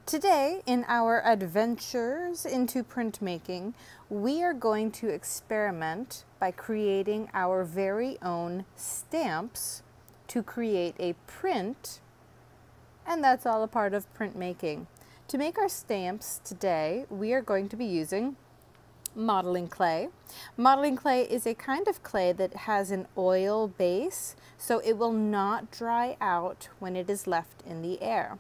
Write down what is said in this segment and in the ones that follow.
Today, in our adventures into printmaking, we are going to experiment by creating our very own stamps to create a print, and that's all a part of printmaking. To make our stamps today, we are going to be using modeling clay. Modeling clay is a kind of clay that has an oil base, so it will not dry out when it is left in the air.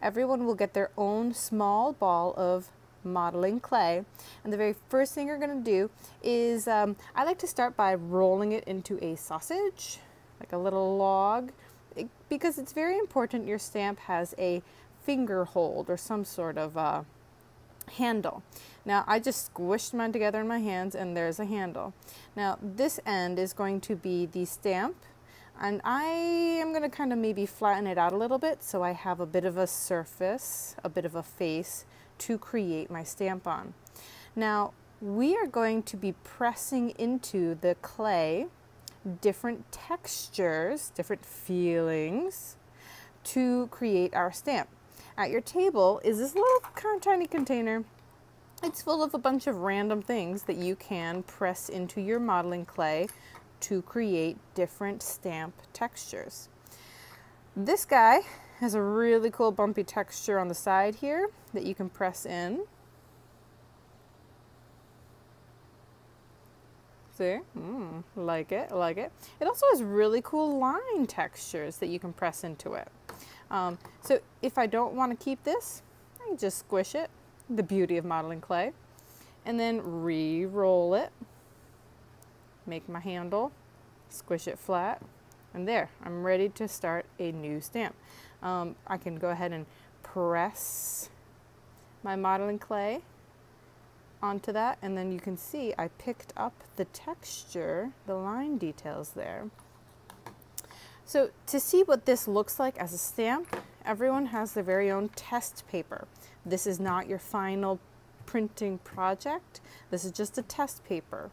Everyone will get their own small ball of modeling clay, and the very first thing you're going to do is I like to start by rolling it into a sausage, like a little log, because it's very important your stamp has a finger hold or some sort of handle. Now I just squished mine together in my hands and there's a handle. Now this end is going to be the stamp, and I am going to kind of maybe flatten it out a little bit so I have a bit of a surface, a bit of a face to create my stamp on. Now we are going to be pressing into the clay different textures, different feelings to create our stamp. At your table is this little kind of tiny container. It's full of a bunch of random things that you can press into your modeling clay to create different stamp textures. This guy has a really cool bumpy texture on the side here that you can press in. See? Like it, like it. It also has really cool line textures that you can press into it. So if I don't want to keep this, I can just squish it, the beauty of modeling clay, and then re-roll it, make my handle, squish it flat, and there, I'm ready to start a new stamp. I can go ahead and press my modeling clay onto that, and then you can see I picked up the texture, the line details there. So to see what this looks like as a stamp, everyone has their very own test paper. This is not your final printing project. This is just a test paper.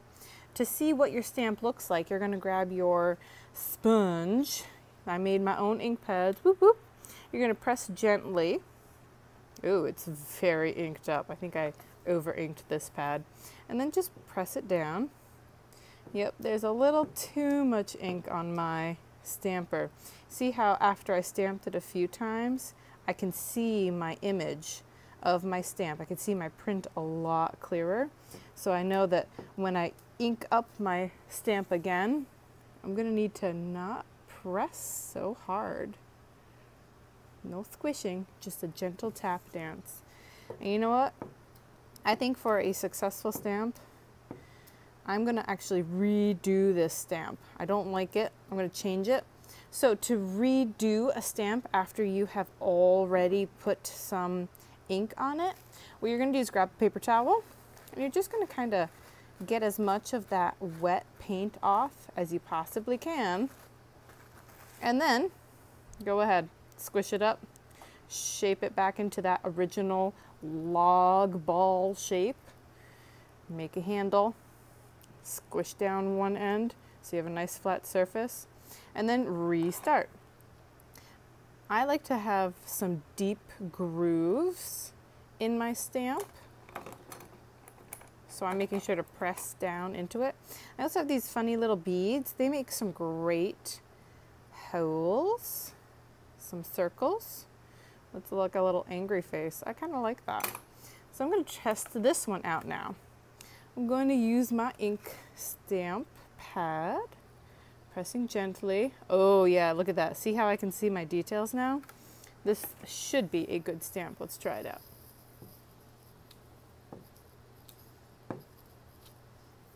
To see what your stamp looks like, you're going to grab your sponge. I made my own ink pads. Whoop, whoop. You're going to press gently. Ooh, it's very inked up. I think I over inked this pad. And then just press it down. Yep, there's a little too much ink on my stamper. See how after I stamped it a few times, I can see my image of my stamp. I can see my print a lot clearer. So I know that when I ink up my stamp again, I'm going to need to not press so hard. No squishing, just a gentle tap dance. And you know what? I think for a successful stamp, I'm going to actually redo this stamp. I don't like it. I'm going to change it. So to redo a stamp after you have already put some ink on it, what you're going to do is grab a paper towel, and you're just going to kind of get as much of that wet paint off as you possibly can. And then go ahead, squish it up, shape it back into that original log ball shape, make a handle, squish down one end so you have a nice flat surface, and then restart. I like to have some deep grooves in my stamp, so I'm making sure to press down into it. I also have these funny little beads. They make some great holes, some circles. Let's look a little angry face. I kind of like that. So I'm going to test this one out now. I'm going to use my ink stamp pad, pressing gently. Oh yeah, look at that. See how I can see my details now? This should be a good stamp. Let's try it out.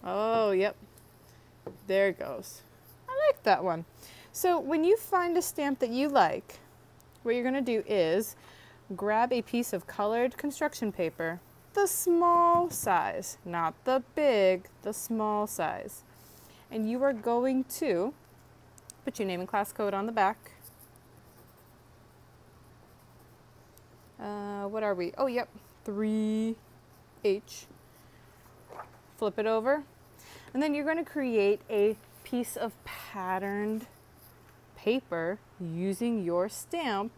Oh, yep. There it goes. I like that one. So when you find a stamp that you like, what you're going to do is grab a piece of colored construction paper, the small size, not the big, the small size. And you are going to put your name and class code on the back. What are we? Oh, yep, 3H. Flip it over. And then you're going to create a piece of patterned paper using your stamp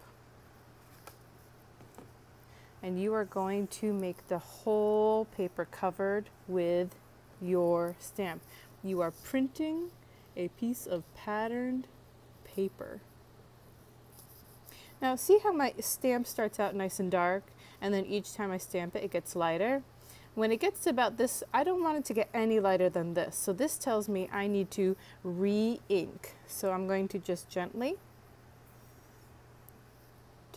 and you are going to make the whole paper covered with your stamp. You are printing a piece of patterned paper. Now see how my stamp starts out nice and dark, and then each time I stamp it, it gets lighter? When it gets to about this, I don't want it to get any lighter than this. So this tells me I need to re-ink. So I'm going to just gently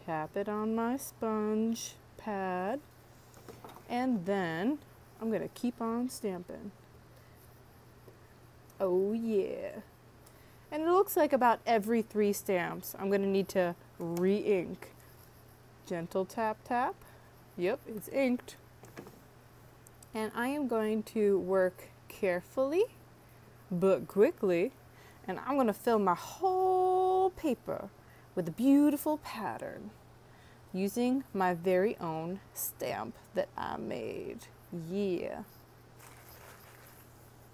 tap it on my sponge pad, and then I'm going to keep on stamping. Oh yeah. And it looks like about every 3 stamps, I'm going to need to re-ink. Gentle tap tap. Yep, it's inked. And I am going to work carefully but quickly, and I'm going to fill my whole paper with a beautiful pattern using my very own stamp that I made. Yeah.